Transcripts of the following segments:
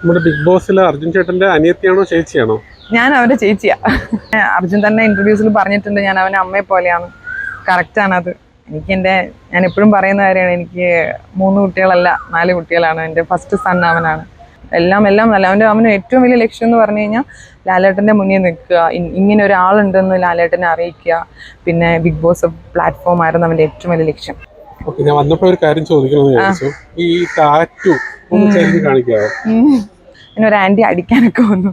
നമ്മുടെ ബിഗ് ബോസിലെ അർജുൻ ചേട്ടന്റെ അനിയത്തിയാണോ ചേച്ചിയാണോ? ഞാൻ അവന്റെ ചേച്ചിയാ. അർജുൻ തന്നെ ഇന്റർവ്യൂസിൽ പറഞ്ഞിട്ടുണ്ട് ഞാൻ അവന്റെ അമ്മയെ പോലെയാണ്. കറക്റ്റാണത്. ഞാൻ എപ്പോഴും പറയുന്ന കാര്യമാണ്, എനിക്ക് 3 കുട്ടികളല്ല 4 കുട്ടികളാണ്. എൻ്റെ ഫസ്റ്റ് സൺ അവനാണ്. എല്ലാം നല്ല. അവന് ഏറ്റവും വലിയ ലക്ഷ്യം എന്ന് പറഞ്ഞു കഴിഞ്ഞാൽ ലാലേട്ടൻ്റെ മുന്നിൽ നിൽക്കുക, ഇങ്ങനെ ഒരാളുണ്ടെന്ന് ലാലേട്ടനെ അറിയിക്കുക. പിന്നെ ബിഗ് ബോസ് പ്ലാറ്റ്ഫോം ആയിരുന്നു അവൻ്റെ ഏറ്റവും വലിയ ലക്ഷ്യം. ഞാൻ വന്നപ്പോൾ ഒരു കാര്യം ചോദിക്കണമെന്ന് വിചാരിച്ചു. ഈ ടാറ്റു ഒന്ന് കാണിക്കാവോ? ഒരു ആന്റി അടിക്കാനൊക്കെ വന്നു.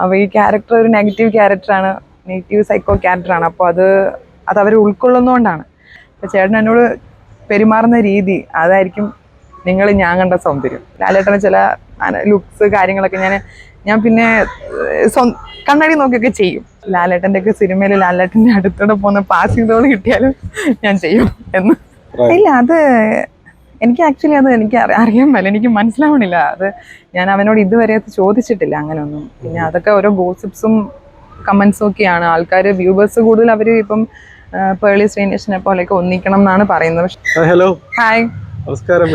അപ്പൊ ഈ ക്യാരക്ടർ ഒരു നെഗറ്റീവ് ക്യാരക്ടറാണ്, നെഗറ്റീവ് സൈക്കോ ക്യാരക്ടറാണ്. അപ്പോൾ അത് അവർ ഉൾക്കൊള്ളുന്നതുകൊണ്ടാണ്. അപ്പൊ ചേട്ടൻ എന്നോട് പെരുമാറുന്ന രീതി അതായിരിക്കും ഞാൻ കണ്ട സൗന്ദര്യം. ലാലേട്ടന് ചില ലുക്സ് കാര്യങ്ങളൊക്കെ ഞാൻ പിന്നെ കണ്ണാടി നോക്കിയൊക്കെ ചെയ്യും. ലാലേട്ടൻ്റെ ഒക്കെ സിനിമയിൽ ലാലേട്ടൻ്റെ അടുത്തൂടെ പോകുന്ന പാസിംഗ് തോൾ കിട്ടിയാലും ഞാൻ ചെയ്യും എന്ന്. ഇല്ല, അത് എനിക്ക് ആക്ച്വലി എനിക്ക് അറിയാൻ പറ്റില്ല, എനിക്ക് മനസ്സിലാവണില്ല. ഞാൻ അവനോട് ഇതുവരെ ചോദിച്ചിട്ടില്ല അങ്ങനെയൊന്നും. പിന്നെ അതൊക്കെ ഓരോ ഗോസിപ്സും കമന്റ്സും ഒക്കെയാണ്. ആൾക്കാർ വ്യൂവേഴ്സ് കൂടുതൽ അവർ ഇപ്പം പേളി ശ്രീനിവാസനെ പോലെയൊക്കെ ഒന്നിക്കണം എന്നാണ് പറയുന്നത്. ഹലോ, ഹായ്, നമസ്കാരം.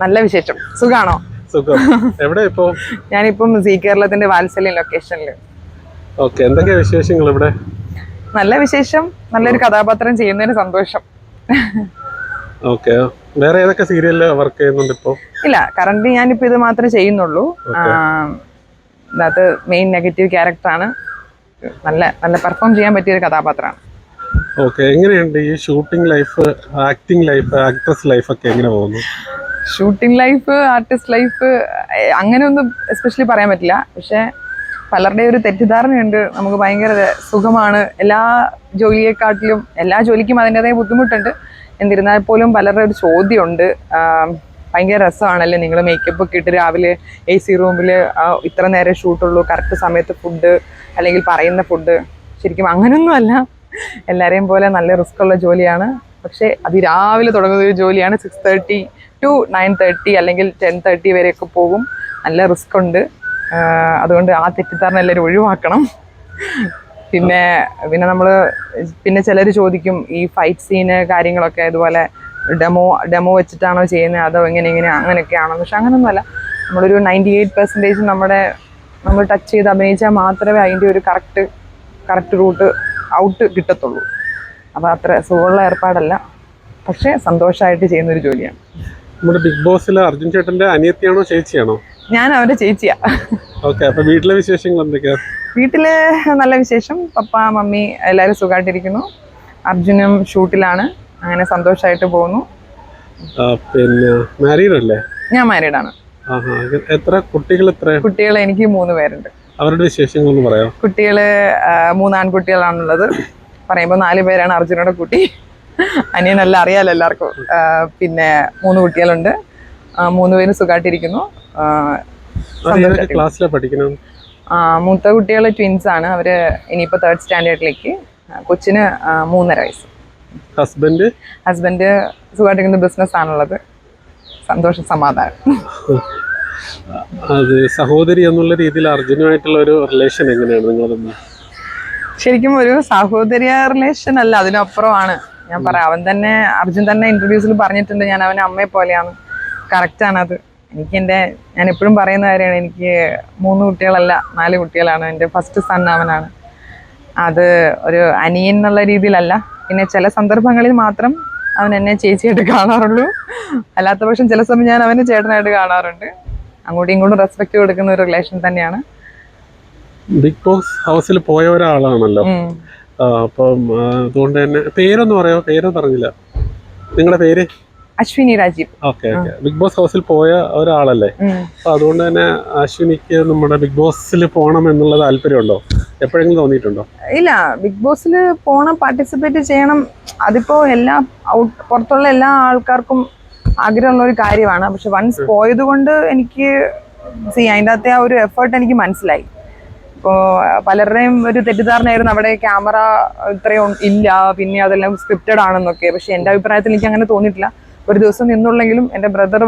നല്ല വിശേഷം. സുഖാണോ? സുഖം. എവിടെ ഇപ്പോ? ഞാനിപ്പം സീ കേരളത്തിന്റെ വാത്സല്യം ലൊക്കേഷനിൽ. എന്തൊക്കെയാ വിശേഷങ്ങൾ ഇവിടെ? നല്ല വിശേഷം. നല്ലൊരു കഥാപാത്രം ചെയ്യുന്നതിന് സന്തോഷം. വേറെ ഏതൊക്കെ സീരിയലില് വർക്ക് ചെയ്യുന്നുണ്ട് ഇപ്പോ? ഇല്ല, കറന്റ് ഞാനിപ്പോ ഇത് മാത്രമേ ചെയ്യുന്നുള്ളൂ. അത് മെയിൻ നെഗറ്റീവ് ക്യാരക്ടറാണ്. നല്ല പെർഫോം ചെയ്യാൻ പറ്റിയ ഒരു കഥാപാത്രമാണ്. എങ്ങനെയുണ്ട് ഈ shooting life, acting life, actress life ഒക്കെ എങ്ങനെ പോകുന്നു? ഷൂട്ടിംഗ് ലൈഫ്, ആർട്ടിസ്റ്റ് ലൈഫ് അങ്ങനെയൊന്നും എസ്പെഷ്യലി പറയാൻ പറ്റില്ല. പക്ഷെ പലരുടെയും ഒരു തെറ്റിദ്ധാരണയുണ്ട് നമുക്ക് ഭയങ്കര സുഖമാണ്. എല്ലാ ജോലിക്കും അതിൻ്റെതായ ബുദ്ധിമുട്ടുണ്ട്. എന്നിരുന്നാൽ പോലും പലരുടെ ഒരു ചോദ്യമുണ്ട്, ഭയങ്കര രസമാണല്ലേ നിങ്ങൾ മേക്കപ്പ് ഒക്കെ ഇട്ട് രാവിലെ AC റൂമിൽ ഇത്ര നേരം ഷൂട്ടുള്ളൂ, കറക്റ്റ് സമയത്ത് ഫുഡ് അല്ലെങ്കിൽ പറയുന്ന ഫുഡ്. ശരിക്കും അങ്ങനെയൊന്നും അല്ല. എല്ലാവരെയും പോലെ നല്ല റിസ്ക് ഉള്ള ജോലിയാണ്. പക്ഷേ രാവിലെ തുടങ്ങുന്ന ഒരു ജോലിയാണ്. 6:30 to 9:30 അല്ലെങ്കിൽ 10:30 വരെയൊക്കെ പോകും. നല്ല റിസ്ക് ഉണ്ട്. അതുകൊണ്ട് ആ തെറ്റിദ്ധാരണ എല്ലാവരും ഒഴിവാക്കണം. പിന്നെ പിന്നെ ചിലർ ചോദിക്കും ഈ ഫൈറ്റ് സീന് കാര്യങ്ങളൊക്കെ ഇതുപോലെ ഡെമോ വെച്ചിട്ടാണോ ചെയ്യുന്നത്, അതോ ഇങ്ങനെ അങ്ങനെയൊക്കെയാണോ? പക്ഷെ അങ്ങനെയൊന്നുമല്ല. നമ്മളൊരു 98% നമ്മൾ ടച്ച് ചെയ്ത് അഭിനയിച്ചാൽ മാത്രമേ അതിൻ്റെ ഒരു കറക്റ്റ് റൂട്ട് ഔട്ട് കിട്ടത്തുള്ളൂ. അപ്പോൾ അത്ര സുഖമുള്ള ഏർപ്പാടല്ല. പക്ഷേ സന്തോഷമായിട്ട് ചെയ്യുന്നൊരു ജോലിയാണ്. നമ്മുടെ ബിഗ് ബോസിലെ അർജുൻ ചേട്ടന്റെ അനിയത്തിയാണോ ചേച്ചിയാണോ? ഞാൻ അവന്റെ ചേച്ചിയാ. അപ്പൊ വീട്ടിലെ വിശേഷങ്ങൾ എന്തൊക്കെയാ? വീട്ടില് നല്ല വിശേഷം. പപ്പ മമ്മി എല്ലാവരും സുഖമായിട്ടിരിക്കുന്നു. അർജുനും ഷൂട്ടിലാണ്. അങ്ങനെ സന്തോഷമായിട്ട് പോകുന്നു. പിന്നെ മാരീഡ് അല്ലേ? ഞാൻ മാരീഡാണ്. എത്ര കുട്ടികൾ? കുട്ടികൾ എനിക്ക് 3 പേരുണ്ട്. അവരുടെ വിശേഷങ്ങൾ ഒന്ന് പറയാം. കുട്ടികള് 3 ആൺകുട്ടികളാണുള്ളത്. പറയുമ്പോൾ 4 പേരാണ് അർജുനോടെ കുട്ടി. അനിയനെല്ലാം അറിയാലോ എല്ലാവർക്കും. പിന്നെ 3 കുട്ടികളുണ്ട്. 3 പേരും സുഖമായിട്ടിരിക്കുന്നു. മൂത്ത കുട്ടികൾ ട്വിൻസ് ആണ്. അവര് ഇനിയിപ്പോ 3rd സ്റ്റാൻഡേർഡിലേക്ക്. കൊച്ചിന് 3.5 വയസ്സ്. ഹസ്ബൻഡ് സുഖമായിട്ടിരിക്കുന്ന ബിസിനസ് ആണുള്ളത്. സന്തോഷം, സമാധാനം. സഹോദരി എന്നുള്ള രീതിയിൽ അർജുനുമായിട്ടുള്ള ഒരു റിലേഷൻ എങ്ങനെയാണ് നിങ്ങളൊന്ന്? ശരിക്കും ഒരു സഹോദരിയ റിലേഷൻ അല്ല, അതിനപ്പുറമാണ്. ഞാൻ പറയാം, അർജുൻ തന്നെ ഇന്റർവ്യൂസിൽ പറഞ്ഞിട്ടുണ്ട് ഞാൻ അവന്റെ അമ്മയെ പോലെയാണ്. കറക്റ്റാണത്. ഞാൻ എപ്പോഴും പറയുന്ന കാര്യമാണ്, എനിക്ക് 3 കുട്ടികളല്ല 4 കുട്ടികളാണ്. എൻ്റെ ഫസ്റ്റ് സൺ അവനാണ്. അത് ഒരു അനിയൻ എന്നുള്ള രീതിയിലല്ല. പിന്നെ ചില സന്ദർഭങ്ങളിൽ മാത്രം അവൻ എന്നെ ചേച്ചിയായിട്ട് കാണാറുള്ളൂ. അല്ലാത്ത പക്ഷം ചില സമയം ഞാൻ അവനെ ചേട്ടനായിട്ട് കാണാറുണ്ട്. അങ്ങോട്ടും ഇങ്ങോട്ടും റെസ്പെക്ട് കൊടുക്കുന്ന ഒരു റിലേഷൻ തന്നെയാണ്. ബിഗ് ബോസ് ഹൗസിൽ പോയ ഒരാളാണല്ലോ. അപ്പം അതുകൊണ്ട് തന്നെ പേരൊന്ന് പറയാമോ? പേര് പറഞ്ഞില്ല. നിങ്ങളുടെ പേര്? അശ്വിനി രാജീവ്. ബിഗ് ബോസ് ഹൗസിൽ പോയ ഒരാളല്ലേ? അപ്പൊ അതുകൊണ്ട് തന്നെ അശ്വിനിക്ക് നമ്മുടെ ബിഗ് ബോസിൽ പോകണം എന്നുള്ള താല്പര്യമുണ്ടോ? എപ്പോഴെങ്കിലും തോന്നിയിട്ടുണ്ടോ? ഇല്ല, ബിഗ് ബോസിൽ പോകണം, പാർട്ടിസിപ്പേറ്റ് ചെയ്യണം. അതിപ്പോ പുറത്തുള്ള എല്ലാ ആൾക്കാർക്കും ആഗ്രഹമുള്ള ഒരു കാര്യമാണ്. പക്ഷെ വൺസ് പോയത് കൊണ്ട് എനിക്ക് അതിൻ്റെ അകത്തെ ആ ഒരു എഫേർട്ട് എനിക്ക് മനസ്സിലായി. ഇപ്പോൾ പലരുടെയും ഒരു തെറ്റിദ്ധാരണയായിരുന്നു അവിടെ ക്യാമറ ഇത്രയും ഇല്ല, പിന്നെ അതെല്ലാം സ്ക്രിപ്റ്റഡ് ആണെന്നൊക്കെ. പക്ഷെ എൻ്റെ അഭിപ്രായത്തിൽ എനിക്ക് അങ്ങനെ തോന്നിയിട്ടില്ല. ഒരു ദിവസം നിന്നുള്ളെങ്കിലും എൻ്റെ ബ്രദർ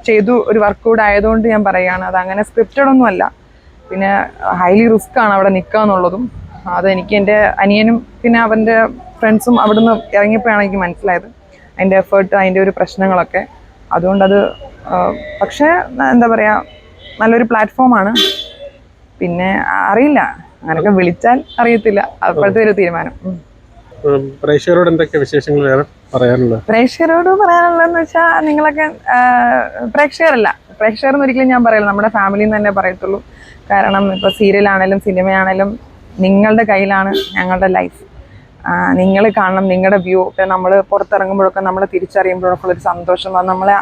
ചെയ്തു ഒരു വർക്ക് കൂടെ ആയതുകൊണ്ട് ഞാൻ പറയുകയാണ്, അത് അങ്ങനെ സ്ക്രിപ്റ്റഡ് ഒന്നും അല്ല. പിന്നെ ഹൈലി റിസ്ക് ആണ് അവിടെ നിൽക്കുക എന്നുള്ളതും. അതെനിക്ക് എൻ്റെ അനിയനും പിന്നെ അവൻ്റെ ഫ്രണ്ട്സും അവിടുന്ന് ഇറങ്ങിയപ്പോഴാണ് എനിക്ക് മനസ്സിലായത് അതിൻ്റെ എഫേർട്ട്, അതിൻ്റെ ഒരു പ്രശ്നങ്ങളൊക്കെ. അതുകൊണ്ടത് പക്ഷേ എന്താ പറയുക, നല്ലൊരു പ്ലാറ്റ്ഫോമാണ്. പിന്നെ അറിയില്ല, അങ്ങനെയൊക്കെ വിളിച്ചാൽ അറിയത്തില്ല, അപ്പോഴത്തെ ഒരു തീരുമാനം. പ്രേക്ഷകരോട് എന്തൊക്കെ വിശേഷങ്ങൾ വേറെ പറയാനുള്ളത്? പ്രേക്ഷകരോട് പറയാനുള്ളതെന്ന് വെച്ചാൽ നിങ്ങളൊക്കെ പ്രേക്ഷകർ ഒരിക്കലും ഞാൻ പറയില്ല, നമ്മുടെ ഫാമിലിയിൽ നിന്ന് തന്നെ പറയത്തുള്ളൂ. കാരണം ഇപ്പോൾ സീരിയലാണേലും സിനിമയാണേലും നിങ്ങളുടെ കയ്യിലാണ് ഞങ്ങളുടെ ലൈഫ്. നിങ്ങൾ കാണണം, നിങ്ങളുടെ വ്യൂ. ഇപ്പം നമ്മൾ പുറത്തിറങ്ങുമ്പോഴൊക്കെ നമ്മളെ തിരിച്ചറിയുമ്പോഴൊക്കെ ഒരു സന്തോഷം അത് നമ്മളെ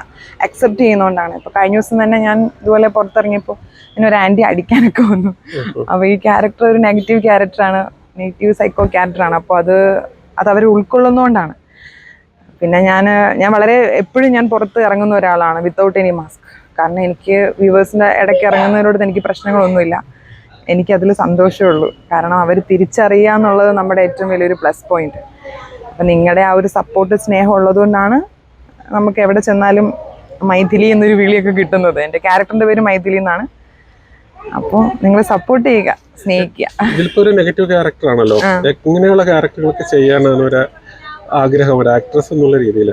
അക്സെപ്റ്റ് ചെയ്യുന്നതുകൊണ്ടാണ്. ഇപ്പോൾ കഴിഞ്ഞ ദിവസം തന്നെ ഞാൻ ഇതുപോലെ പുറത്തിറങ്ങിയപ്പോൾ എന്നൊരു ആൻറ്റി അടിക്കാനൊക്കെ വന്നു. അപ്പോൾ ഈ ക്യാരക്ടർ ഒരു നെഗറ്റീവ് ക്യാരക്ടറാണ്, നെഗറ്റീവ് സൈക്കോ ക്യാരക്ടറാണ്. അപ്പോൾ അത് അവർ ഉൾക്കൊള്ളുന്നതുകൊണ്ടാണ്. പിന്നെ ഞാൻ വളരെ എപ്പോഴും ഞാൻ പുറത്ത് ഇറങ്ങുന്ന ഒരാളാണ് വിത്തൗട്ട് എനി മാസ്ക്. കാരണം എനിക്ക് വ്യൂവേഴ്സിൻ്റെ ഇടയ്ക്ക് ഇറങ്ങുന്നതിനോട് എനിക്ക് പ്രശ്നങ്ങളൊന്നുമില്ല. എനിക്കതിൽ സന്തോഷമേ ഉള്ളൂ. കാരണം അവർ തിരിച്ചറിയുക എന്നുള്ളത് നമ്മുടെ ഏറ്റവും വലിയൊരു പ്ലസ് പോയിന്റ്. അപ്പം നിങ്ങളുടെ ആ ഒരു സപ്പോർട്ട്, സ്നേഹം ഉള്ളതുകൊണ്ടാണ് നമുക്ക് എവിടെ ചെന്നാലും മൈഥിലി എന്നൊരു വിളിയൊക്കെ കിട്ടുന്നത്. എൻ്റെ ക്യാരക്ടറിൻ്റെ പേര് മൈഥിലി എന്നാണ്. അപ്പോൾ നിങ്ങൾ സപ്പോർട്ട് ചെയ്യുക, സ്നേഹിക്കുക. ഇതിലിപ്പോ ഒരു നെഗറ്റീവ് ക്യാരക്ടർ ആണല്ലോ, ഇങ്ങനെയുള്ള ക്യാരക്ടറുകളൊക്കെ ചെയ്യാനാണ് ഒരു ആഗ്രഹം, ഒരു ആക്ട്രസ് എന്നുള്ള രീതിയിൽ?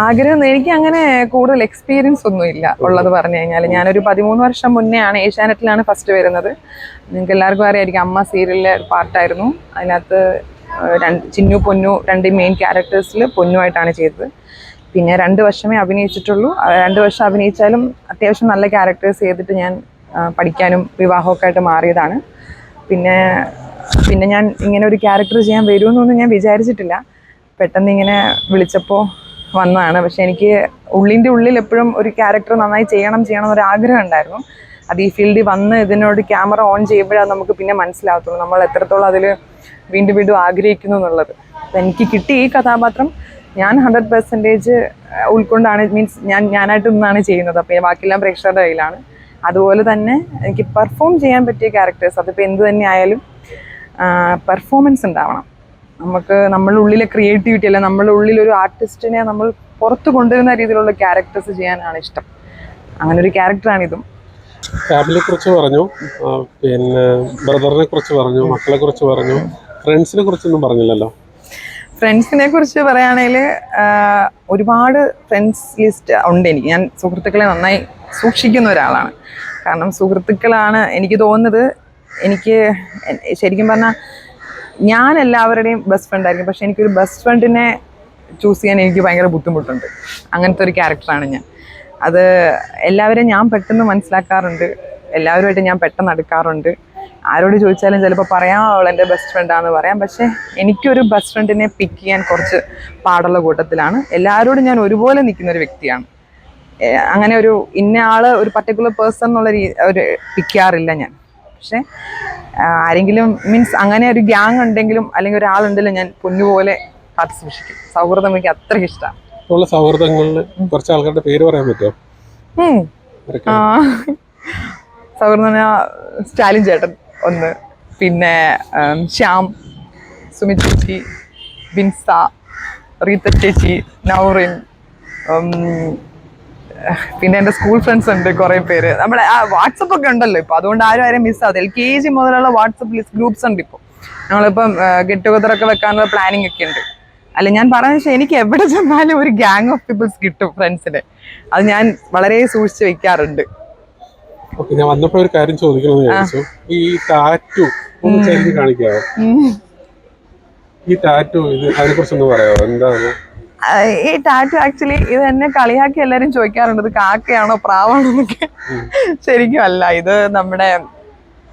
ആഗ്രഹം, എനിക്ക് അങ്ങനെ കൂടുതൽ എക്സ്പീരിയൻസ് ഒന്നുമില്ല ഉള്ളത് പറഞ്ഞു കഴിഞ്ഞാൽ. ഞാനൊരു 13 വർഷം മുന്നേ ആണ് ഏഷ്യാനെറ്റിലാണ് ഫസ്റ്റ് വരുന്നത്. നിങ്ങൾക്ക് എല്ലാവർക്കും അറിയായിരിക്കും, അമ്മ സീരിയലിലെ പാർട്ടായിരുന്നു. അതിനകത്ത് ചിന്നു പൊന്നു 2 മെയിൻ ക്യാരക്ടേഴ്സിൽ പൊന്നുമായിട്ടാണ് ചെയ്തത്. പിന്നെ 2 വർഷമേ അഭിനയിച്ചിട്ടുള്ളൂ. 2 വർഷം അഭിനയിച്ചാലും അത്യാവശ്യം നല്ല ക്യാരക്ടേഴ്സ് ചെയ്തിട്ട് ഞാൻ പഠിക്കാനും വിവാഹമൊക്കെ ആയിട്ട് മാറിയതാണ്. പിന്നെ ഞാൻ ഇങ്ങനെ ഒരു ക്യാരക്ടർ ചെയ്യാൻ വരുമെന്നൊന്നും ഞാൻ വിചാരിച്ചിട്ടില്ല. പെട്ടെന്ന് ഇങ്ങനെ വിളിച്ചപ്പോൾ വന്നതാണ്. പക്ഷെ എനിക്ക് ഉള്ളിൻ്റെ ഉള്ളിൽ എപ്പോഴും ഒരു ക്യാരക്ടർ നന്നായി ചെയ്യണം എന്നൊരു ആഗ്രഹം ഉണ്ടായിരുന്നു. അത് ഈ ഫീൽഡിൽ വന്ന് ഇതിനോട് ക്യാമറ ഓൺ ചെയ്യുമ്പോഴാണ് നമുക്ക് പിന്നെ മനസ്സിലാകത്തുള്ളൂ നമ്മൾ എത്രത്തോളം അതിൽ വീണ്ടും ആഗ്രഹിക്കുന്നു എന്നുള്ളത്. അപ്പം എനിക്ക് കിട്ടി ഈ കഥാപാത്രം ഞാൻ 100% ഉൾക്കൊണ്ടാണ്, മീൻസ് ഞാനായിട്ട് നിന്നാണ് ചെയ്യുന്നത്. അപ്പോൾ ബാക്കിയെല്ലാം പ്രേക്ഷകരുടെ കയ്യിലാണ്. അതുപോലെ തന്നെ എനിക്ക് പെർഫോം ചെയ്യാൻ പറ്റിയ ക്യാരക്ടേഴ്സ്, അതിപ്പോൾ എന്ത് തന്നെ ആയാലും പെർഫോമൻസ് ഉണ്ടാവണം. നമുക്ക് നമ്മളുടെ ഉള്ളിലെ ക്രിയേറ്റിവിറ്റി അല്ല, നമ്മളുടെ ഉള്ളിലൊരു ആർട്ടിസ്റ്റിനെ നമ്മൾ പുറത്ത് കൊണ്ടുവരുന്ന രീതിയിലുള്ള ക്യാരക്ടേഴ്സ് ചെയ്യാനാണ് ഇഷ്ടം. അങ്ങനെ ഒരു ക്യാരക്ടറാണിതും. ഫാമിലിയെ കുറിച്ച് പറഞ്ഞു, പിന്നെ ബ്രദറിനെ കുറിച്ച് പറഞ്ഞു, മക്കളെ കുറിച്ച് പറഞ്ഞു, ഫ്രണ്ട്സിനെ കുറിച്ചൊന്നും പറഞ്ഞില്ലല്ലോ. ഫ്രണ്ട്സിനെ കുറിച്ച് പറയുകയാണെങ്കിൽ ഒരുപാട് ഫ്രണ്ട്സ് ലിസ്റ്റ് ഉണ്ട് എനിക്ക്. ഞാൻ സുഹൃത്തുക്കളെ നന്നായി സൂക്ഷിക്കുന്ന ഒരാളാണ്. കാരണം സുഹൃത്തുക്കളാണ് എനിക്ക് തോന്നുന്നത്, എനിക്ക് ശരിക്കും പറഞ്ഞാൽ ഞാൻ എല്ലാവരുടെയും ബെസ്റ്റ് ഫ്രണ്ട് ആയിരിക്കും. പക്ഷെ എനിക്കൊരു ബെസ്റ്റ് ഫ്രണ്ടിനെ ചൂസ് ചെയ്യാൻ എനിക്ക് ഭയങ്കര ബുദ്ധിമുട്ടുണ്ട്. അങ്ങനത്തെ ഒരു ക്യാരക്ടറാണ് ഞാൻ. അത് എല്ലാവരെയും ഞാൻ പെട്ടെന്ന് മനസ്സിലാക്കാറുണ്ട്, എല്ലാവരുമായിട്ട് ഞാൻ പെട്ടെന്ന് അടുക്കാറുണ്ട്. ആരോട് ചോദിച്ചാലും ചിലപ്പോൾ പറയാം അവൾ എൻ്റെ ബെസ്റ്റ് ഫ്രണ്ടാണെന്ന് പറയാം. പക്ഷേ എനിക്കൊരു ബെസ്റ്റ് ഫ്രണ്ടിനെ പിക്ക് ചെയ്യാൻ കുറച്ച് പാടുള്ള കൂട്ടത്തിലാണ്. എല്ലാവരോടും ഞാൻ ഒരുപോലെ നിൽക്കുന്നൊരു വ്യക്തിയാണ്. അങ്ങനെ ഒരു ഇന്ന ആള്, ഒരു പർട്ടിക്കുലർ പേഴ്സൺ എന്നുള്ള ഒരു പിക്ക് ചെയ്യാറില്ല ഞാൻ. പക്ഷേ ആരെങ്കിലും മീൻസ് അങ്ങനെ ഒരു ഗ്യാങ് ഉണ്ടെങ്കിലും അല്ലെങ്കിൽ ഒരാളുണ്ടെങ്കിലും ഞാൻ പൊന്നുപോലെ കാത്തു സൂക്ഷിക്കും. സൗഹൃദം എനിക്ക് അത്രയ്ക്ക് ഇഷ്ടമാണ്. സൗഹൃദങ്ങളിൽ കുറച്ച് ആൾക്കാരുടെ പേര് പറയാൻ പറ്റുമോ? സൗഹൃദം സ്റ്റാലിൻ ചേട്ടൻ ഒന്ന്, പിന്നെ ശ്യാം, സുമിത് ചേച്ചി, ബിൻസ, റീത്ത ചേച്ചി, നൗറിൻ, പിന്നെ എൻ്റെ സ്കൂൾ ഫ്രണ്ട്സ് ഉണ്ട് കുറേ പേര്. നമ്മുടെ വാട്സപ്പ് ഒക്കെ ഉണ്ടല്ലോ ഇപ്പോൾ, അതുകൊണ്ട് ആരും മിസ്സാവത്തില്ല. LKG മുതലുള്ള വാട്സപ്പ് ഗ്രൂപ്പ്സ് ഉണ്ട് ഇപ്പോൾ. ഞങ്ങളിപ്പം ഗെറ്റ് ടുഗദർ ഒക്കെ വെക്കാനുള്ള പ്ലാനിങ് ഒക്കെ ഉണ്ട്. അല്ല, ഞാൻ പറഞ്ഞ വെച്ചാൽ എനിക്ക് എവിടെ ചെന്നാലും ഒരു ഗ്യാങ് ഓഫ് പീപ്പിൾസ് കിട്ടും ഫ്രണ്ട്സിനെ. അത് ഞാൻ വളരെ സൂക്ഷിച്ച് വെക്കാറുണ്ട്. ഞാൻ വന്നപ്പോ ഒരു കാര്യം ചോദിക്കണമെന്ന് വിചാരിച്ചു. ഈ ടാറ്റു ഒന്ന് കാണിക്കാവോ? ഈ ടാറ്റു അതിനെ കുറിച്ചൊന്ന് പറയാമോ? എന്താണ് ഈ ടാറ്റു? ആക്ച്വലി ഇത് എന്നെ കളിയാക്കി എല്ലാവരും ചോദിക്കാറുണ്ട്, ഇത് കാക്കയാണോ പ്രാവാണോ എന്നൊക്കെ. ശരിക്കും അല്ല,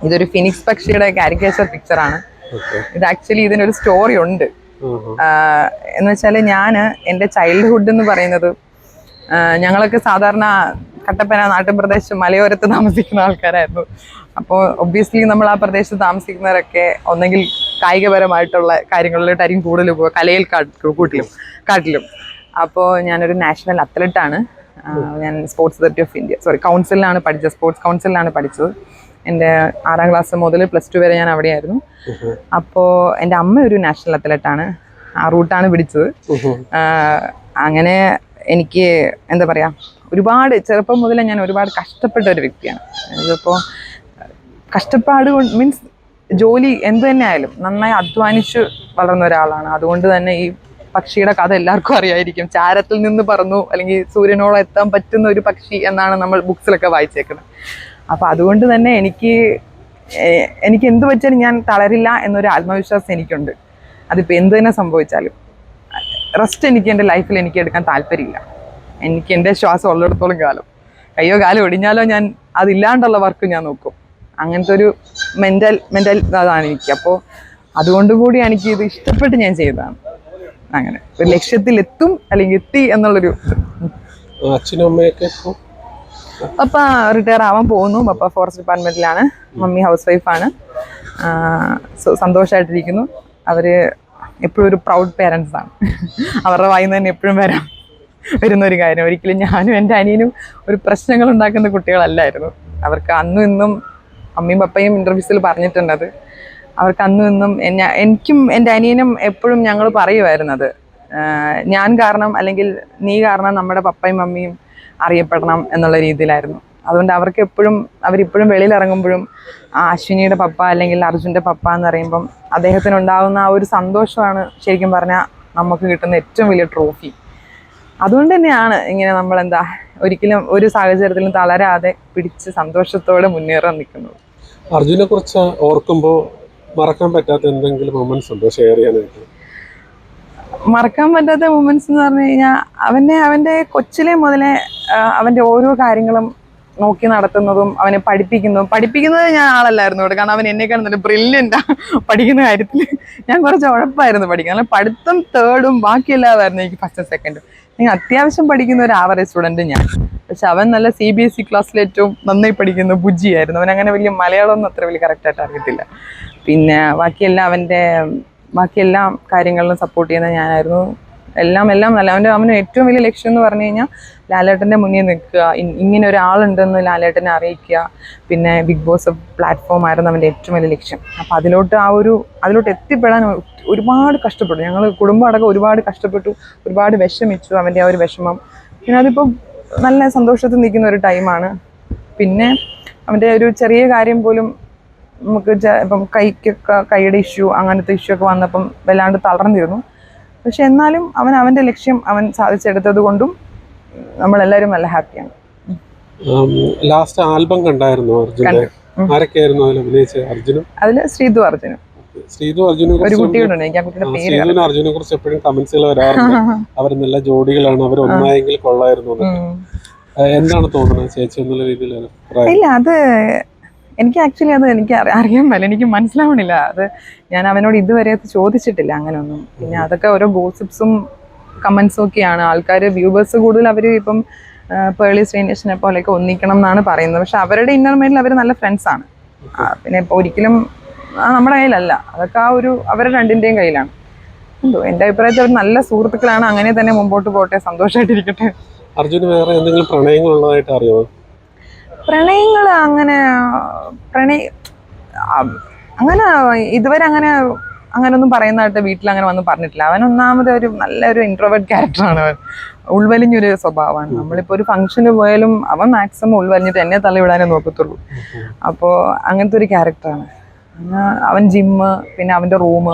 ഇതൊരു ഫിനിക്സ് പക്ഷിയുടെ കാരിക്കേച്ചർ പിക്ചറാണ്. ഇത് ആക്ച്വലി ഇതിനൊരു സ്റ്റോറി ഉണ്ട്. എന്ന് വെച്ചാൽ എൻ്റെ ചൈൽഡ്ഹുഡ് എന്ന് പറയുന്നത്, ഞങ്ങളൊക്കെ സാധാരണ കട്ടപ്പന നാട്ടുപ്രദേശം മലയോരത്ത് താമസിക്കുന്ന ആൾക്കാരായിരുന്നു. അപ്പോൾ ഒബ്വിയസ്ലി നമ്മൾ ആ പ്രദേശത്ത് താമസിക്കുന്നവരൊക്കെ ഒന്നെങ്കിൽ കായികപരമായിട്ടുള്ള കാര്യങ്ങളിലോട്ടായിരിക്കും കൂടുതൽ പോകുക, കലയിൽ കാട്ടിലും. അപ്പോൾ ഞാനൊരു നാഷണൽ അത്ലറ്റാണ്. ഞാൻ സ്പോർട്സ് അതോറിറ്റി ഓഫ് ഇന്ത്യ കൗൺസിലിലാണ് പഠിച്ചത്, സ്പോർട്സ് കൗൺസിലിലാണ് പഠിച്ചത്. എൻ്റെ 6ാം ക്ലാസ് മുതൽ +2 വരെ ഞാൻ അവിടെയായിരുന്നു. അപ്പോൾ എൻ്റെ അമ്മ ഒരു നാഷണൽ അത്ലറ്റാണ്, ആ റൂട്ടാണ് പിടിച്ചത്. അങ്ങനെ എനിക്ക് എന്താ പറയുക, ഒരുപാട് ചെറുപ്പം മുതലേ ഞാൻ ഒരുപാട് കഷ്ടപ്പെട്ട ഒരു വ്യക്തിയാണ്. ഇതിപ്പോൾ കഷ്ടപ്പാട് കൊണ്ട് മീൻസ് ജോലി എന്ത് തന്നെ ആയാലും നന്നായി അധ്വാനിച്ച് വളർന്ന ഒരാളാണ്. അതുകൊണ്ട് തന്നെ ഈ പക്ഷിയുടെ കഥ എല്ലാവർക്കും അറിയായിരിക്കും. ചാരത്തിൽ നിന്ന് പറന്നു അല്ലെങ്കിൽ സൂര്യനോളം എത്താൻ പറ്റുന്ന ഒരു പക്ഷി എന്നാണ് നമ്മൾ ബുക്സിലൊക്കെ വായിച്ചേക്കുന്നത്. അപ്പോൾ അതുകൊണ്ട് തന്നെ എനിക്ക് എന്ത് പറ്റാലും ഞാൻ തളരില്ല എന്നൊരു ആത്മവിശ്വാസം എനിക്കുണ്ട്. അതിപ്പോൾ എന്ത് തന്നെ സംഭവിച്ചാലും റെസ്റ്റ് എനിക്ക് എൻ്റെ ലൈഫിൽ എനിക്ക് എടുക്കാൻ താല്പര്യമില്ല. എനിക്ക് എൻ്റെ ശ്വാസം ഉള്ളിടത്തോളം കാലം, കയ്യോ കാലോ ഒടിഞ്ഞാലോ ഞാൻ അതില്ലാണ്ടുള്ള വർക്ക് ഞാൻ നോക്കും. അങ്ങനത്തെ ഒരു മെൻ്റൽ അതാണ് എനിക്ക്. അപ്പോൾ അതുകൊണ്ടുകൂടി എനിക്ക് ഇത് ഇഷ്ടപ്പെട്ട് ഞാൻ ചെയ്തതാണ്. അങ്ങനെ ഒരു ലക്ഷ്യത്തിലെത്തും അല്ലെങ്കിൽ എത്തി എന്നുള്ളൊരു. അച്ഛനും അമ്മയൊക്കെ പപ്പ റിട്ടയർ ആവാൻ പോകുന്നു. പപ്പ ഫോറസ്റ്റ് ഡിപ്പാർട്ട്മെൻറ്റിലാണ്. മമ്മി ഹൗസ് വൈഫാണ്. സന്തോഷമായിട്ടിരിക്കുന്നു. അവർ എപ്പോഴും ഒരു പ്രൗഡ് പേരൻസ് ആണ്. അവരുടെ വായിൽ നിന്ന് തന്നെ എപ്പോഴും വരുന്നൊരു കാര്യം. ഒരിക്കലും ഞാനും എൻ്റെ അനിയനും ഒരു പ്രശ്നങ്ങൾ ഉണ്ടാക്കുന്ന കുട്ടികളല്ലായിരുന്നു. അവർക്ക് അന്നും ഇന്നും അമ്മയും പപ്പയും ഇൻ്റർവ്യൂസിൽ പറഞ്ഞിട്ടുണ്ടത്. അവർക്ക് അന്നും ഇന്നും എനിക്കും എൻ്റെ അനിയനും എപ്പോഴും ഞങ്ങൾ പറയുമായിരുന്നത്, ഞാൻ കാരണം അല്ലെങ്കിൽ നീ കാരണം നമ്മുടെ പപ്പയും മമ്മിയും അറിയപ്പെടണം എന്നുള്ള രീതിയിലായിരുന്നു. അതുകൊണ്ട് അവരിപ്പോഴും വെളിയിൽ ഇറങ്ങുമ്പോഴും അശ്വിനിയുടെ പപ്പ അല്ലെങ്കിൽ അർജുൻ്റെ പപ്പ എന്ന് പറയുമ്പം അദ്ദേഹത്തിനുണ്ടാകുന്ന ആ ഒരു സന്തോഷമാണ് ശരിക്കും പറഞ്ഞാൽ നമുക്ക് കിട്ടുന്ന ഏറ്റവും വലിയ ട്രോഫി. അതുകൊണ്ട് തന്നെയാണ് ഇങ്ങനെ നമ്മളെന്താ ഒരിക്കലും ഒരു സാഹചര്യത്തിലും തളരാതെ പിടിച്ച് സന്തോഷത്തോടെ മുന്നേറാൻ നിൽക്കുന്നത്. അർജുനെ കുറിച്ച് ഓർക്കുമ്പോൾ മറക്കാൻ പറ്റാത്ത എന്തെങ്കിലും മൊമെന്റ്സ് ഉണ്ടോ ഷെയർ ചെയ്യാനായിട്ട്? മറക്കാൻ പറ്റാത്ത മൊമെന്റ്സ് എന്ന് പറഞ്ഞു കഴിഞ്ഞാൽ അവൻ്റെ കൊച്ചിലെ മുതലേ അവൻ്റെ ഓരോ കാര്യങ്ങളും നോക്കി നടത്തുന്നതും അവനെ പഠിപ്പിക്കുന്നത് ഞാൻ ആളല്ലായിരുന്നു ഇവിടെ. കാരണം അവൻ എന്നെക്കാൾ നല്ല ബ്രില്യൻ്റാ പഠിക്കുന്ന കാര്യത്തിൽ. ഞാൻ കുറച്ച് ഉഴപ്പായിരുന്നു പഠിക്കാൻ. അല്ല പഠിത്തം തേർഡും ബാക്കിയെല്ലാമായിരുന്നു എനിക്ക് ഫസ്റ്റും സെക്കൻഡും. ഞാൻ അത്യാവശ്യം പഠിക്കുന്ന ഒരു ആവറേജ് സ്റ്റുഡൻറ്റ് ഞാൻ. പക്ഷെ അവൻ നല്ല CBSE ക്ലാസ്സിൽ ഏറ്റവും നന്നായി പഠിക്കുന്ന ബുജ്ജിയായിരുന്നു. അവൻ അങ്ങനെ വലിയ മലയാളമൊന്നും അത്ര വലിയ കറക്റ്റായിട്ട് അറിയത്തില്ല. പിന്നെ ബാക്കി എല്ലാ കാര്യങ്ങളിലും സപ്പോർട്ട് ചെയ്യുന്ന ഞാനായിരുന്നു. എല്ലാം നല്ല അവന് ഏറ്റവും വലിയ ലക്ഷ്യം എന്ന് പറഞ്ഞു കഴിഞ്ഞാൽ ലാലേട്ടൻ്റെ മുന്നിൽ നിൽക്കുക, ഇങ്ങനെ ഒരാളുണ്ടെന്ന് ലാലേട്ടനെ അറിയിക്കുക. പിന്നെ ബിഗ് ബോസ് പ്ലാറ്റ്ഫോം ആയിരുന്നു അവൻ്റെ ഏറ്റവും വലിയ ലക്ഷ്യം. അപ്പോൾ അതിലോട്ട് എത്തിപ്പെടാൻ ഒരുപാട് കഷ്ടപ്പെട്ടു. ഞങ്ങൾ കുടുംബം അടക്കം ഒരുപാട് കഷ്ടപ്പെട്ടു, ഒരുപാട് വിഷമിച്ചു. അവൻ്റെ ആ ഒരു വിഷമം പിന്നെ അതിപ്പോൾ നല്ല സന്തോഷത്തിൽ നിൽക്കുന്ന ഒരു ടൈമാണ്. പിന്നെ അവൻ്റെ ഒരു ചെറിയ കാര്യം പോലും നമുക്ക് ഇപ്പം കൈയുടെ ഇഷ്യൂ അങ്ങനത്തെ ഇഷ്യൂ ഒക്കെ വന്നപ്പം വല്ലാണ്ട് തളർന്നിരുന്നു. പക്ഷെ എന്നാലും അവൻ്റെ ലക്ഷ്യം അവൻ സാധിച്ചെടുത്തത് കൊണ്ടും നമ്മളെല്ലാവരും നല്ല ഹാപ്പിയാണ്. ലാസ്റ്റ് ആൽബം കണ്ടായിരുന്നു അർജുന്റെ? ആരൊക്കെയായിരുന്നു അതിൽ അഭിനയിച്ചത്? അതിൽ ശ്രീതു അർജുനും ഒരു കുട്ടിയോടുണ്ട്. എനിക്ക് ആ കുട്ടിയുടെ പേര് അർജുനെ കുറിച്ച് എപ്പോഴും കമന്റ്സുകൾ വരാറുണ്ട്. അവർ നല്ല ജോഡികളാണ്, അവർ ഒന്നായെങ്കിൽ കൊള്ളായിരുന്നു. എന്താണ് തോന്നുന്നത് ചേച്ചി എന്നുള്ള രീതിയിൽ? ഇല്ല, അത് എനിക്ക് ആക്ച്വലി എനിക്ക് അറിയാൻ പറ്റില്ല, എനിക്ക് മനസ്സിലാവണില്ല. അത് ഞാൻ അവനോട് ഇതുവരെ ചോദിച്ചിട്ടില്ല അങ്ങനെയൊന്നും. പിന്നെ അതൊക്കെ ഓരോ ഗോസിപ്സും കമന്റ്സും ഒക്കെയാണ്. ആൾക്കാർ വ്യൂവേഴ്സ് കൂടുതൽ അവർ ഇപ്പം പേളി ശ്രീനിവാസനെ പോലെയൊക്കെ ഒന്നിക്കണം എന്നാണ് പറയുന്നത്. പക്ഷെ അവരുടെ ഇന്നർ മൈൻഡിൽ അവർ നല്ല ഫ്രണ്ട്സാണ്. പിന്നെ ഇപ്പോൾ ഒരിക്കലും നമ്മുടെ കയ്യിലല്ല, അതൊക്കെ അവരുടെ രണ്ടിൻ്റെയും കയ്യിലാണ്. എന്തോ എൻ്റെ അഭിപ്രായത്തിൽ അവർ നല്ല സുഹൃത്തുക്കളാണ്. അങ്ങനെ തന്നെ മുമ്പോട്ട് പോട്ടെ, സന്തോഷമായിട്ടിരിക്കട്ടെ. അർജുന് വേറെ എന്തെങ്കിലും പ്രണയങ്ങളുള്ളതായിട്ട് അറിയാമോ? പ്രണയങ്ങൾ അങ്ങനെ ഇതുവരെ അങ്ങനെയൊന്നും പറയുന്നതായിട്ട് വീട്ടിൽ അങ്ങനെ വന്ന് പറഞ്ഞിട്ടില്ല. അവൻ ഒന്നാമത് നല്ലൊരു ഇൻട്രോവേർട്ട് ക്യാരക്ടറാണ്. അവൻ ഉൾവലിഞ്ഞൊരു സ്വഭാവമാണ്. നമ്മളിപ്പോൾ ഒരു ഫംഗ്ഷന് പോയാലും അവൻ മാക്സിമം ഉൾവലിഞ്ഞിട്ട് എന്നെ തള്ളിവിടാനേ നോക്കത്തുള്ളൂ. അപ്പോൾ അങ്ങനത്തെ ഒരു ക്യാരക്ടറാണ് അവൻ. ജിമ്മ്, പിന്നെ അവൻ്റെ റൂം,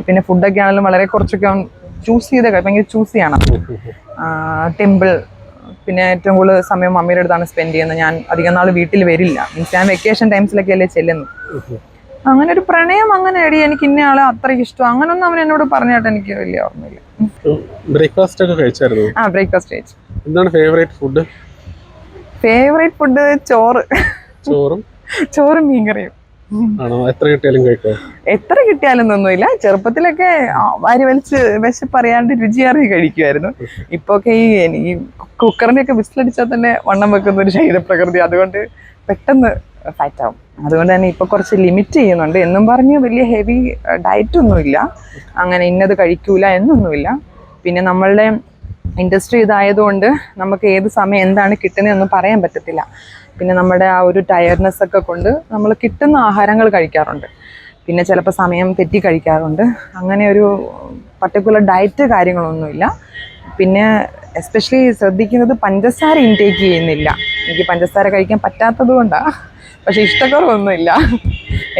പിന്നെ ഫുഡൊക്കെ ആണെങ്കിലും വളരെ കുറച്ചൊക്കെ അവൻ ഭയങ്കര ചൂസ് ചെയ്യണം. ടെമ്പിൾ, പിന്നെ ഏറ്റവും കൂടുതൽ സമയം മമ്മിയുടെ അടുത്താണ് സ്പെൻഡ് ചെയ്യുന്നത്. ഞാൻ അധികം നാൾ വീട്ടിൽ വരില്ല. മീൻസ് ഞാൻ വെക്കേഷൻ ടൈംസിലൊക്കെ അല്ലേ ചെല്ലുന്നു. അങ്ങനെ ഒരു പ്രണയം അങ്ങനെ എനിക്ക് ഇന്ന ആളെ അത്രയ്ക്ക് ഇഷ്ടം അങ്ങനൊന്നും അവൻ എന്നോട് പറഞ്ഞായിട്ട് എനിക്ക് വലിയ ഓർമ്മയില്ല. ബ്രേക്ക്ഫാസ്റ്റ് ഒക്കെ കഴിച്ചായിരുന്നു? ബ്രേക്ക്ഫാസ്റ്റ് കഴിച്ചു. എന്താണ് ഫേവറേറ്റ് ഫുഡ്? ചോറും മീൻകറിയും. എത്ര കിട്ടിയാലും ഒന്നുമില്ല. ചെറുപ്പത്തിലൊക്കെ വാരി വലിച്ച് വിശപ്പറിയാണ്ട് രുചിയേറി കഴിക്കുമായിരുന്നു. ഇപ്പൊ ഒക്കെ ഈ കുക്കറിന്റെ ഒക്കെ വിസിലടിച്ചാൽ തന്നെ വണ്ണം വെക്കുന്ന ഒരു ശരീരപ്രകൃതി, അതുകൊണ്ട് പെട്ടെന്ന് ഫാറ്റ് ആവും. അതുകൊണ്ട് തന്നെ ഇപ്പൊ കുറച്ച് ലിമിറ്റ് ചെയ്യുന്നുണ്ട്. എന്നും പറഞ്ഞ് വലിയ ഹെവി ഡയറ്റ് ഒന്നുമില്ല, അങ്ങനെ ഇന്നത് കഴിക്കൂല എന്നൊന്നുമില്ല. പിന്നെ നമ്മളുടെ ഇൻഡസ്ട്രി ഇതായതുകൊണ്ട് നമുക്ക് ഏത് സമയം എന്താണ് കിട്ടുന്നതെന്നൊന്നും പറയാൻ പറ്റത്തില്ല. പിന്നെ നമ്മുടെ ആ ഒരു ടയർനെസ് ഒക്കെ കൊണ്ട് നമ്മൾ കിട്ടുന്ന ആഹാരങ്ങൾ കഴിക്കാറുണ്ട്. പിന്നെ ചിലപ്പോൾ സമയം തെറ്റി കഴിക്കാറുണ്ട്. അങ്ങനെ ഒരു പർട്ടിക്കുലർ ഡയറ്റ് കാര്യങ്ങളൊന്നുമില്ല. പിന്നെ എസ്പെഷ്യലി ശ്രദ്ധിക്കുന്നത് പഞ്ചസാര ഇൻടേക്ക് ചെയ്യുന്നില്ല. എനിക്ക് പഞ്ചസാര കഴിക്കാൻ പറ്റാത്തത് കൊണ്ടാണ്. പക്ഷെ ഇഷ്ടക്കുറവൊന്നുമില്ല.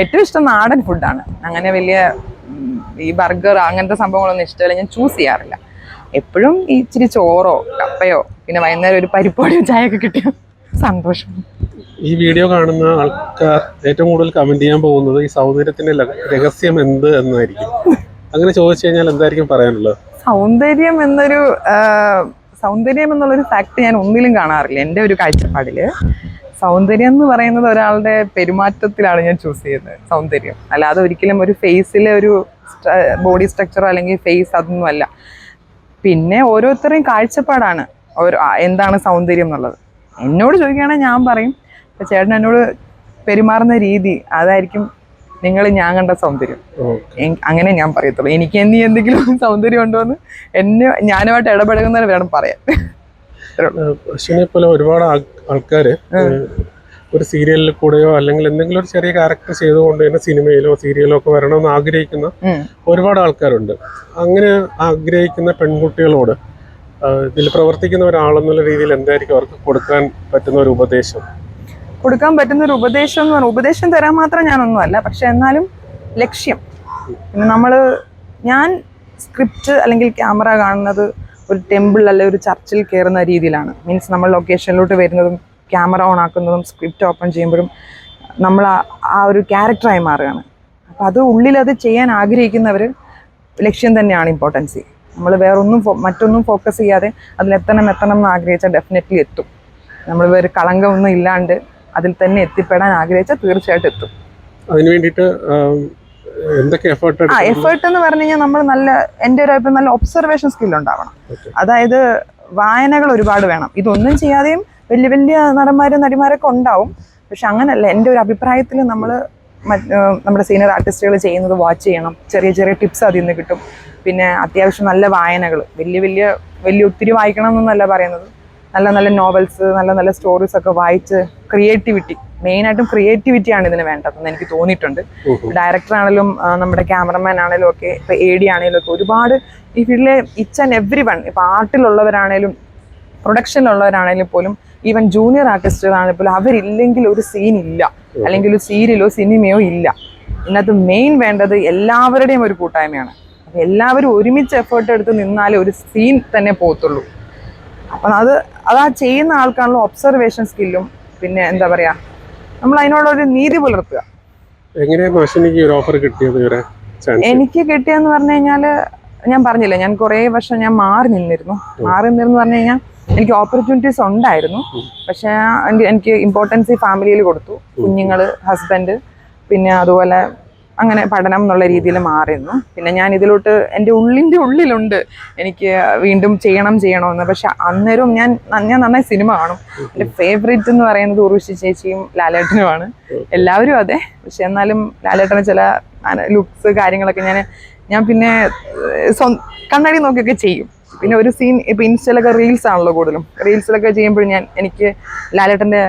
ഏറ്റവും ഇഷ്ടം നാടൻ ഫുഡാണ്. അങ്ങനെ വലിയ ഈ ബർഗർ അങ്ങനത്തെ സംഭവങ്ങളൊന്നും ഇഷ്ടമല്ല, ഞാൻ ചൂസ് ചെയ്യാറില്ല. എപ്പോഴും ഈ ഇച്ചിരി ചോറോ കപ്പയോ പിന്നെ വൈകുന്നേരം ഒരു പരിപ്പോടിയോ ചായയൊക്കെ കിട്ടിയ സന്തോഷം. ഈ വീഡിയോ കാണുന്ന ആൾക്കാർ ഏറ്റവും കൂടുതൽ കമന്റ് ചെയ്യാൻ പോകുന്നത് ഈ സൗന്ദര്യത്തിന്റെ രഹസ്യം എന്ത് എന്നായിരിക്കും. അങ്ങനെ ചോദിച്ചു കഴിഞ്ഞാൽ എന്തായിരിക്കും പറയാനുള്ളത്? സൗന്ദര്യം എന്നുള്ളൊരു ഫാക്ട് ഞാൻ ഒന്നിലും കാണാറില്ല. എൻ്റെ ഒരു കാഴ്ചപ്പാടില് സൗന്ദര്യം എന്ന് പറയുന്നത് ഒരാളുടെ പെരുമാറ്റത്തിലാണ് ഞാൻ ചൂസ് ചെയ്യുന്നത് സൗന്ദര്യം. അല്ലാതെ ഒരിക്കലും ഒരു ഫേസിലെ ഒരു ബോഡി സ്ട്രക്ചറോ അല്ലെങ്കിൽ ഫേസ് അതൊന്നും അല്ല. പിന്നെ ഓരോരുത്തരുടെയും കാഴ്ചപ്പാടാണ് എന്താണ് സൗന്ദര്യം എന്നുള്ളത്. എന്നോട് ചോദിക്കുകയാണെങ്കിൽ ഞാൻ പറയും, ഇപ്പം ചേട്ടൻ എന്നോട് പെരുമാറുന്ന രീതി അതായിരിക്കും ഞാൻ കണ്ട സൗന്ദര്യം. അങ്ങനെ ഞാൻ പറയത്തുള്ളൂ. എനിക്ക് എന്തെങ്കിലും സൗന്ദര്യം ഉണ്ടോ എന്ന് ഞാനുമായിട്ട് ഇടപെടുന്നവരെ വേണം പറയാൻ. അശ്വിനെ പോലെ ഒരുപാട് ആൾക്കാര് ഒരു സീരിയലിൽ കൂടെയോ അല്ലെങ്കിൽ എന്തെങ്കിലും ഒരു ചെറിയ ക്യാരക്ടർ ചെയ്തുകൊണ്ട് തന്നെ സിനിമയിലോ സീരിയലോ ഒക്കെ വരണമെന്ന് ആഗ്രഹിക്കുന്ന ഒരുപാട് ആൾക്കാരുണ്ട്. അങ്ങനെ ആഗ്രഹിക്കുന്ന പെൺകുട്ടികളോട് ഇതിൽ പ്രവർത്തിക്കുന്ന ഒരാളെന്നുള്ള രീതിയിൽ എന്തായിരിക്കും അവർക്ക് കൊടുക്കാൻ പറ്റുന്ന ഒരു ഉപദേശം? കൊടുക്കാൻ പറ്റുന്ന ഒരു ഉപദേശം എന്ന് പറഞ്ഞാൽ, ഉപദേശം തരാൻ മാത്രം ഞാനൊന്നുമല്ല, പക്ഷെ എന്നാലും ലക്ഷ്യം. പിന്നെ ഞാൻ സ്ക്രിപ്റ്റ് അല്ലെങ്കിൽ ക്യാമറ കാണുന്നത് ഒരു ടെമ്പിൾ അല്ലെ ഒരു ചർച്ചിൽ കയറുന്ന രീതിയിലാണ്. മീൻസ് നമ്മൾ ലൊക്കേഷനിലോട്ട് വരുന്നതും ക്യാമറ ഓൺ ആക്കുന്നതും സ്ക്രിപ്റ്റ് ഓപ്പൺ ചെയ്യുമ്പോഴും നമ്മൾ ആ ഒരു ക്യാരക്ടറായി മാറുകയാണ്. അപ്പം അത് ഉള്ളിലത് ചെയ്യാൻ ആഗ്രഹിക്കുന്നവർ ലക്ഷ്യം തന്നെയാണ് ഇമ്പോർട്ടൻസി. നമ്മൾ മറ്റൊന്നും ഫോക്കസ് ചെയ്യാതെ അതിലെത്തണം എന്ന് ആഗ്രഹിച്ചാൽ ഡെഫിനറ്റ്ലി എത്തും. നമ്മൾ വേറെ കളങ്കമൊന്നും ഇല്ലാണ്ട് അതിൽ തന്നെ എത്തിപ്പെടാൻ ആഗ്രഹിച്ചാൽ തീർച്ചയായിട്ടും എത്തും. അതിന് വേണ്ടിയിട്ട് എന്തൊക്കെ എഫേർട്ട് എന്ന് പറഞ്ഞു കഴിഞ്ഞാൽ എൻ്റെ ഒരു അഭിപ്രായം നല്ല ഒബ്സർവേഷൻ സ്കിൽ ഉണ്ടാവണം. അതായത് വായനകൾ ഒരുപാട് വേണം. ഇതൊന്നും ചെയ്യാതെയും വലിയ വലിയ നടന്മാരും നടിമാരൊക്കെ ഉണ്ടാവും. പക്ഷെ അങ്ങനല്ല, എൻ്റെ ഒരു അഭിപ്രായത്തിൽ നമ്മുടെ സീനിയർ ആർട്ടിസ്റ്റുകൾ ചെയ്യുന്നത് വാച്ച് ചെയ്യണം. ചെറിയ ചെറിയ ടിപ്സ് അതിൽ നിന്ന് കിട്ടും. പിന്നെ അത്യാവശ്യം നല്ല വായനകൾ, വലിയ ഒത്തിരി വായിക്കണം എന്നല്ല പറയുന്നത്, നല്ല നല്ല നോവൽസ്, നല്ല നല്ല സ്റ്റോറീസ് ഒക്കെ വായിച്ച് ക്രിയേറ്റിവിറ്റി, മെയിനായിട്ടും ക്രിയേറ്റിവിറ്റിയാണ് ഇതിന് വേണ്ടതെന്ന് എനിക്ക് തോന്നിയിട്ടുണ്ട്. ഡയറക്ടർ ആണെങ്കിലും നമ്മുടെ ക്യാമറമാൻ ആണെങ്കിലും ഒക്കെ, ഇപ്പം AD ആണെങ്കിലും ഒക്കെ ഒരുപാട് ഈ ഫീൽഡിലെ ഇച്ച് ആൻഡ് എവ്രി വൺ, ഇപ്പം ആർട്ടിലുള്ളവരാണേലും പ്രൊഡക്ഷനിലുള്ളവരാണെങ്കിലും പോലും, ഈവൻ ജൂനിയർ ആർട്ടിസ്റ്റുകളാണെങ്കിൽ പോലും അവരില്ലെങ്കിൽ ഒരു സീൻ ഇല്ല, അല്ലെങ്കിൽ ഒരു സീരിയലോ സിനിമയോ ഇല്ല. ഇതിനകത്ത് മെയിൻ വേണ്ടത് എല്ലാവരുടെയും ഒരു കൂട്ടായ്മയാണ്. അപ്പം എല്ലാവരും ഒരുമിച്ച് എഫേർട്ട് എടുത്ത് നിന്നാലേ ഒരു സീൻ തന്നെ പോകത്തുള്ളൂ. അപ്പം അത് ചെയ്യുന്ന ആൾക്കാണല്ലോ ഒബ്സർവേഷൻ സ്കില്ലും, പിന്നെ എന്താ പറയുക, നമ്മൾ അതിനോടൊരു നീതി പുലർത്തുക. എനിക്ക് കിട്ടിയെന്ന് പറഞ്ഞു കഴിഞ്ഞാൽ, ഞാൻ പറഞ്ഞില്ലേ, ഞാൻ കുറേ വർഷം ഞാൻ മാറി നിന്നിരുന്നു പറഞ്ഞു കഴിഞ്ഞാൽ എനിക്ക് ഓപ്പർച്യൂണിറ്റീസ് ഉണ്ടായിരുന്നു. പക്ഷെ എനിക്ക് ഇമ്പോർട്ടൻസ് ഫാമിലിയിൽ കൊടുത്തു. കുഞ്ഞുങ്ങൾ, ഹസ്ബൻഡ്, പിന്നെ അതുപോലെ അങ്ങനെ പഠനം എന്നുള്ള രീതിയിൽ മാറിയിരുന്നു. പിന്നെ ഞാൻ ഇതിലോട്ട് എൻ്റെ ഉള്ളിലുണ്ട് എനിക്ക് വീണ്ടും ചെയ്യണമെന്ന്. പക്ഷെ അന്നേരവും ഞാൻ നന്നായി സിനിമ കാണും. എൻ്റെ ഫേവറേറ്റ് എന്ന് പറയുന്നത് ഉർവശി ചേച്ചിയും ലാലേട്ടനുമാണ്. എല്ലാവരും അതെ, പക്ഷെ എന്നാലും ലാലേട്ടന് ചില ലുക്സ് കാര്യങ്ങളൊക്കെ ഞാൻ പിന്നെ കണ്ണാടി നോക്കിയൊക്കെ ചെയ്യും. പിന്നെ ഒരു സീൻ ഇപ്പം ഇൻസ്റ്റയിലൊക്കെ റീൽസ് ആണല്ലോ കൂടുതലും, റീൽസിലൊക്കെ ചെയ്യുമ്പോൾ എനിക്ക് ലാലേട്ടൻ്റെ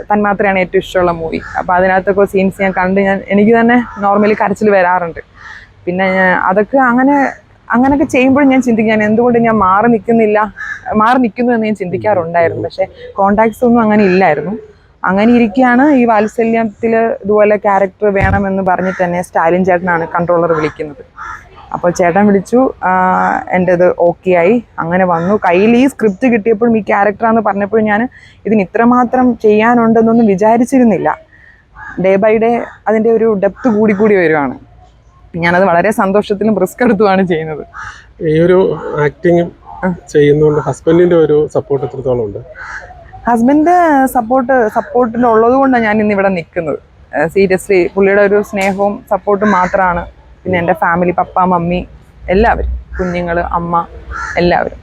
തന്മാത്രയാണ് ഏറ്റവും ഇഷ്ടമുള്ള മൂവി. അപ്പോൾ അതിനകത്തൊക്കെ സീൻസ് ഞാൻ കണ്ട് എനിക്ക് തന്നെ നോർമലി കരച്ചിൽ വരാറുണ്ട്. പിന്നെ അതൊക്കെ അങ്ങനെയൊക്കെ ചെയ്യുമ്പോഴും ഞാൻ ചിന്തിക്കാൻ എന്തുകൊണ്ട് ഞാൻ മാറി നിൽക്കുന്നു എന്ന് ഞാൻ ചിന്തിക്കാറുണ്ടായിരുന്നു. പക്ഷേ കോണ്ടാക്ട്സ് ഒന്നും അങ്ങനെ ഇല്ലായിരുന്നു. അങ്ങനെ ഇരിക്കുകയാണ് ഈ വാത്സല്യത്തിൽ ഇതുപോലെ ക്യാരക്ടർ വേണമെന്ന് പറഞ്ഞിട്ട് തന്നെ സ്റ്റാലിൻ ചേട്ടനാണ് കൺട്രോളർ വിളിക്കുന്നത്. അപ്പോൾ ചേട്ടൻ വിളിച്ചു, എൻ്റെ ഇത് ഓക്കെ ആയി, അങ്ങനെ വന്നു. കയ്യിൽ ഈ സ്ക്രിപ്റ്റ് കിട്ടിയപ്പോഴും ഈ ക്യാരക്ടറാന്ന് പറഞ്ഞപ്പോഴും ഞാൻ ഇതിന് ഇത്രമാത്രം ചെയ്യാനുണ്ടെന്നൊന്നും വിചാരിച്ചിരുന്നില്ല. ഡേ ബൈ ഡേ അതിൻ്റെ ഒരു ഡെപ്ത് കൂടി വരികയാണ്. ഞാനത് വളരെ സന്തോഷത്തിലും റിസ്ക് എടുത്തുമാണ് ചെയ്യുന്നത്. ഈ ഒരു ആക്ടിങ് ചെയ്യുന്നതുകൊണ്ട് ഹസ്ബൻഡിൻ്റെ ഒരു സപ്പോർട്ട് എത്രത്തോളം ഉണ്ട്? ഹസ്ബൻഡ് സപ്പോർട്ടിൻ്റെ ഉള്ളത് കൊണ്ടാണ് ഞാൻ ഇന്ന് ഇവിടെ നിൽക്കുന്നത്. സീരിയസ്ലി പുള്ളിയുടെ ഒരു സ്നേഹവും സപ്പോർട്ടും മാത്രമാണ്. പിന്നെ എൻ്റെ ഫാമിലി, പപ്പ, മമ്മി, എല്ലാവരും, കുഞ്ഞുങ്ങൾ, അമ്മ, എല്ലാവരും.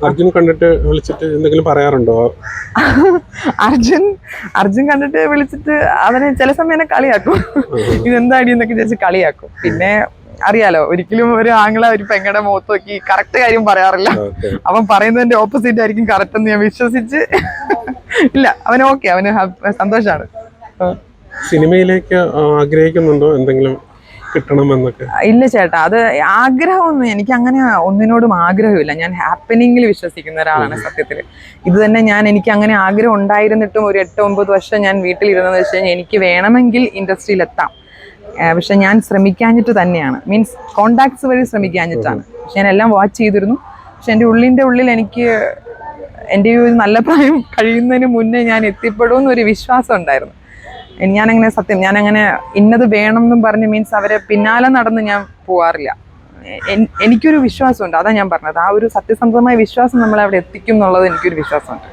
അർജുൻ കണ്ടിട്ട് വിളിച്ചിട്ട് എന്തെങ്കിലും പറയാറുണ്ടോ? അർജുൻ കണ്ടിട്ട് വിളിച്ചിട്ട് അവനെ ചില സമയം എന്നെ കളിയാക്കും, ഇതെന്താടി എന്നൊക്കെ ചോദിച്ച് കളിയാക്കും. പിന്നെ അറിയാലോ, ഒരിക്കലും ഒരു ആംഗിള ഒരു പെങ്ങടെ മുഖത്ത് നോക്കി കറക്റ്റ് കാര്യം പറയാറില്ല. അവൻ പറയുന്നതിന്റെ ഓപ്പോസിറ്റ് ആയിരിക്കും കറക്റ്റ് എന്ന് ഞാൻ വിശ്വസിച്ച് ഇല്ല, അവന് ഓക്കെ, അവന് സന്തോഷാണ്. സിനിമയിലേക്ക് ആഗ്രഹിക്കുന്നുണ്ടോ എന്തെങ്കിലും കിട്ടണമെന്നൊക്കെ? ഇല്ല ചേട്ടാ, അത് ആഗ്രഹമൊന്നും എനിക്ക് അങ്ങനെ ഒന്നിനോടും ആഗ്രഹമില്ല. ഞാൻ ഹാപ്പനിങ്ങിൽ വിശ്വസിക്കുന്ന ഒരാളാണ് സത്യത്തിൽ. ഇത് തന്നെ എനിക്ക് അങ്ങനെ ആഗ്രഹം ഉണ്ടായിരുന്നിട്ടും ഒരു 8-9 വർഷം ഞാൻ വീട്ടിലിരുന്നെന്ന് വെച്ച് കഴിഞ്ഞാൽ എനിക്ക് വേണമെങ്കിൽ ഇൻഡസ്ട്രിയിലെത്താം. പക്ഷെ ഞാൻ ശ്രമിക്കാഞ്ഞിട്ട് തന്നെയാണ്, മീൻസ് കോണ്ടാക്ട്സ് വഴി ശ്രമിക്കാഞ്ഞിട്ടാണ്. പക്ഷെ ഞാൻ എല്ലാം വാച്ച് ചെയ്തിരുന്നു. പക്ഷെ എൻ്റെ ഉള്ളിൽ എനിക്ക് എൻ്റെ ഒരു നല്ല പ്രായം കഴിയുന്നതിന് മുന്നേ ഞാൻ എത്തിപ്പെടുമെന്നൊരു വിശ്വാസം ഉണ്ടായിരുന്നു. ഞാനങ്ങനെ ഇന്നത് വേണം എന്നും പറഞ്ഞ് മീൻസ് അവരെ പിന്നാലെ നടന്ന് ഞാൻ പോവാറില്ല. എനിക്കൊരു വിശ്വാസമുണ്ട്, അതാണ് ഞാൻ പറഞ്ഞത്. ആ ഒരു സത്യസന്ധമായ വിശ്വാസം നമ്മളെ അവിടെ എത്തിക്കും എന്നുള്ളത് എനിക്കൊരു വിശ്വാസമുണ്ട്.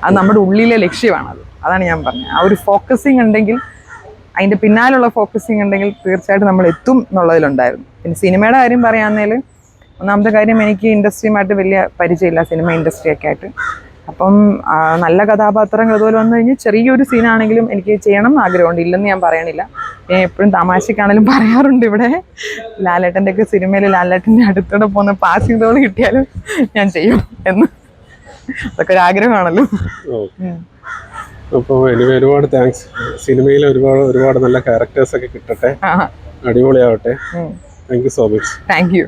അത് നമ്മുടെ ഉള്ളിലെ ലക്ഷ്യമാണത്. അതാണ് ഞാൻ പറഞ്ഞത്. ആ ഒരു ഫോക്കസിങ് ഉണ്ടെങ്കിൽ, അതിൻ്റെ പിന്നാലുള്ള ഫോക്കസിങ് ഉണ്ടെങ്കിൽ തീർച്ചയായിട്ടും നമ്മൾ എത്തും എന്നുള്ളതിലുണ്ടായിരുന്നു. പിന്നെ സിനിമയുടെ കാര്യം പറയുകയാണെങ്കിൽ, ഒന്നാമത്തെ കാര്യം എനിക്ക് ഇൻഡസ്ട്രിയുമായിട്ട് വലിയ പരിചയമില്ല, സിനിമ ഇൻഡസ്ട്രിയൊക്കെ ആയിട്ട്. അപ്പം നല്ല കഥാപാത്രങ്ങൾ ഇതുപോലെ വന്നു കഴിഞ്ഞാൽ ചെറിയൊരു സീനാണെങ്കിലും എനിക്ക് ചെയ്യണം എന്ന് ആഗ്രഹമുണ്ട്, ഇല്ലെന്ന് ഞാൻ പറയണില്ല. ഞാൻ എപ്പോഴും തമാശക്കാണെങ്കിലും പറയാറുണ്ട്, ഇവിടെ ലാലേട്ടൻ്റെ ഒക്കെ സിനിമയിൽ ലാലേട്ടൻ്റെ അടുത്തൂടെ പോകുന്ന പാസിംഗ് റോൾ കിട്ടിയാലും ഞാൻ ചെയ്യും എന്ന്. അതൊക്കെ ഒരു ആഗ്രഹമാണല്ലോ. അപ്പോൾ എനിക്ക് ഒരുപാട് താങ്ക്സ്. സിനിമയിൽ ഒരുപാട് നല്ല ക്യാരക്ടേഴ്സ് ഒക്കെ കിട്ടട്ടെ, അടിപൊളിയാവട്ടെ. Thank you so much. Thank U.